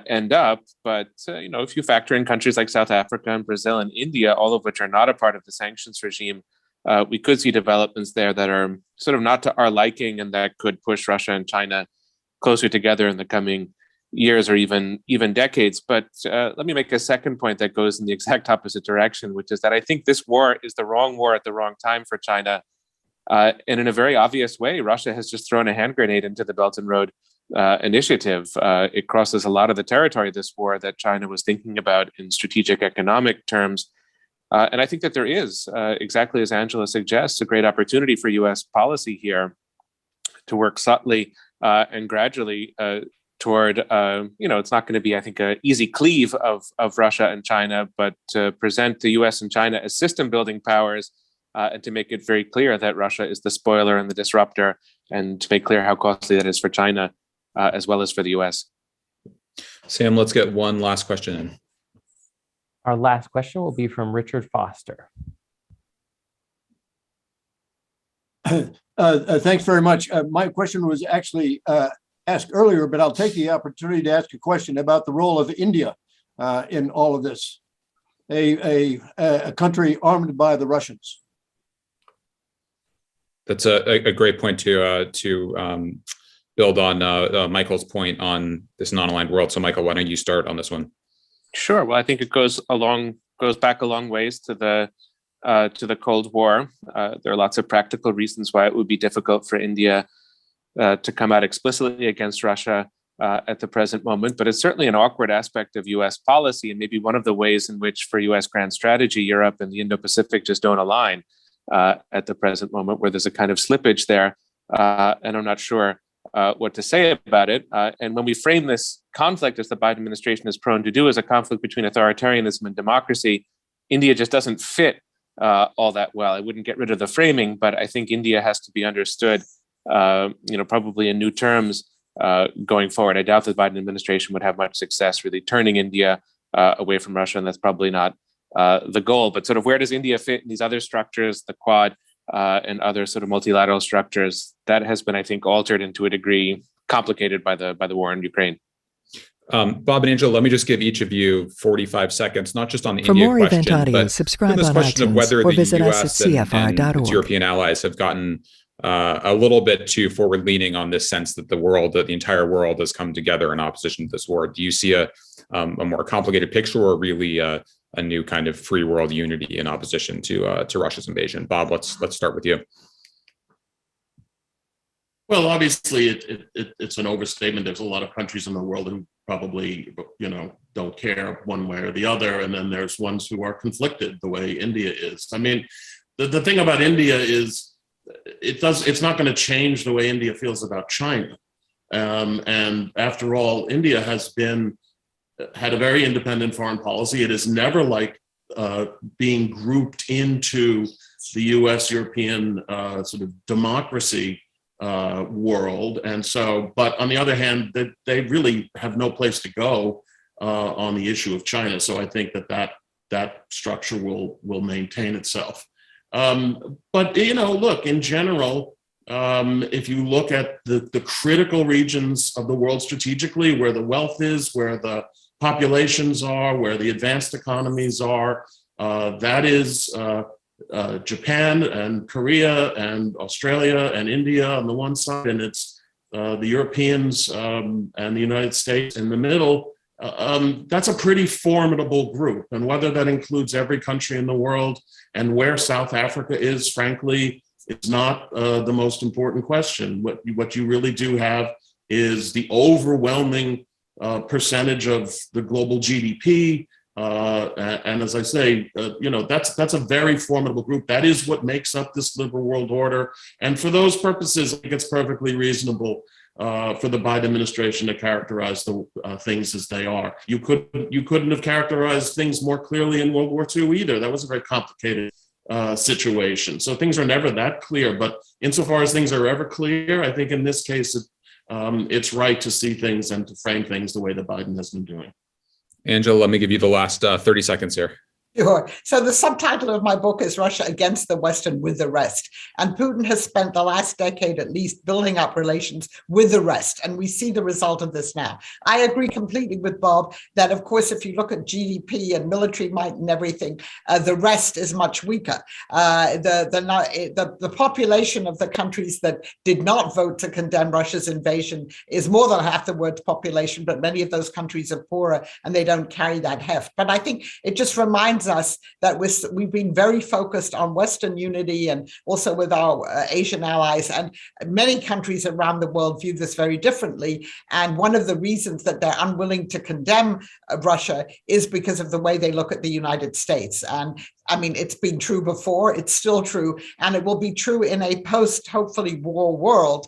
end up. But if you factor in countries like South Africa and Brazil and India, all of which are not a part of the sanctions regime, we could see developments there that are sort of not to our liking, and that could push Russia and China closer together in the coming years or even decades. But let me make a second point that goes in the exact opposite direction, which is that I think this war is the wrong war at the wrong time for China. And in a very obvious way, Russia has just thrown a hand grenade into the Belt and Road Initiative. It crosses a lot of the territory, this war, that China was thinking about in strategic economic terms. And I think that there is, exactly as Angela suggests, a great opportunity for US policy here to work subtly and gradually toward, it's not going to be, I think, an easy cleave of Russia and China, but to present the US and China as system building powers, and to make it very clear that Russia is the spoiler and the disruptor, and to make clear how costly that is for China as well as for the US. Sam, let's get one last question in. Our last question will be from Richard Foster. Thanks very much. My question was actually asked earlier, but I'll take the opportunity to ask a question about the role of India in all of this, a country armed by the Russians. That's a great point to build on Michael's point on this non-aligned world. So, Michael, why don't you start on this one? Sure. Well, I think it goes back a long ways to the Cold War. There are lots of practical reasons why it would be difficult for India to come out explicitly against Russia at the present moment, but it's certainly an awkward aspect of US policy, and maybe one of the ways in which, for US grand strategy, Europe and the Indo-Pacific just don't align at the present moment, where there's a kind of slippage there, and I'm not sure what to say about it. And when we frame this conflict, as the Biden administration is prone to do, as a conflict between authoritarianism and democracy, India just doesn't fit all that well. I wouldn't get rid of the framing, but I think India has to be understood, probably in new terms going forward. I doubt the Biden administration would have much success really turning India away from Russia, and that's probably not the goal. But sort of where does India fit in these other structures, the Quad and other sort of multilateral structures? That has been, I think, altered and to a degree complicated by the war in Ukraine. Bob and Angela, let me just give each of you 45 seconds, not just on the For India more question, event audio, but subscribe this on question of iTunes whether or the visit us US at and cfr.org. its European allies have gotten a little bit too forward-leaning on this sense that the entire world has come together in opposition to this war. Do you see a more complicated picture, or really a new kind of free world unity in opposition to Russia's invasion? Bob, let's start with you. Well, obviously, it's an overstatement. There's a lot of countries in the world who probably, don't care one way or the other, and then there's ones who are conflicted, the way India is. I mean, the thing about India is it's not going to change the way India feels about China. And after all, India has had a very independent foreign policy. It is never like being grouped into the US European sort of democracy world. And so, but on the other hand, they really have no place to go on the issue of China. So I think that structure will maintain itself. But look, in general, if you look at the critical regions of the world strategically, where the wealth is, where the populations are, where the advanced economies are, that is Japan and Korea and Australia and India on the one side, and it's the Europeans and the United States in the middle. That's a pretty formidable group. And whether that includes every country in the world and where South Africa is, frankly, is not the most important question. What you really do have is the overwhelming percentage of the global GDP. And as I say, that's a very formidable group. That is what makes up this liberal world order. And for those purposes, I think it's perfectly reasonable for the Biden administration to characterize the things as they are. You couldn't have characterized things more clearly in World War II either. That was a very complicated situation. So things are never that clear. But insofar as things are ever clear, I think in this case, it's right to see things and to frame things the way that Biden has been doing. Angela, let me give you the last 30 seconds here. Sure. So the subtitle of my book is Russia Against the West and with the Rest. And Putin has spent the last decade at least building up relations with the rest. And we see the result of this now. I agree completely with Bob that, of course, if you look at GDP and military might and everything, the rest is much weaker. The population of the countries that did not vote to condemn Russia's invasion is more than half the world's population, but many of those countries are poorer and they don't carry that heft. But I think it just reminds us that we've been very focused on Western unity and also with our Asian allies, and many countries around the world view this very differently. And one of the reasons that they're unwilling to condemn Russia is because of the way they look at the United States. And I mean, it's been true before, it's still true, and it will be true in a post-hopefully war world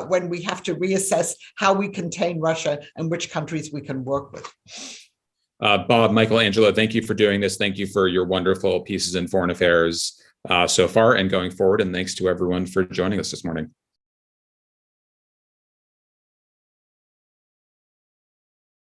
when we have to reassess how we contain Russia and which countries we can work with. Bob, Michael, Angela, thank you for doing this. Thank you for your wonderful pieces in foreign affairs so far and going forward. And thanks to everyone for joining us this morning.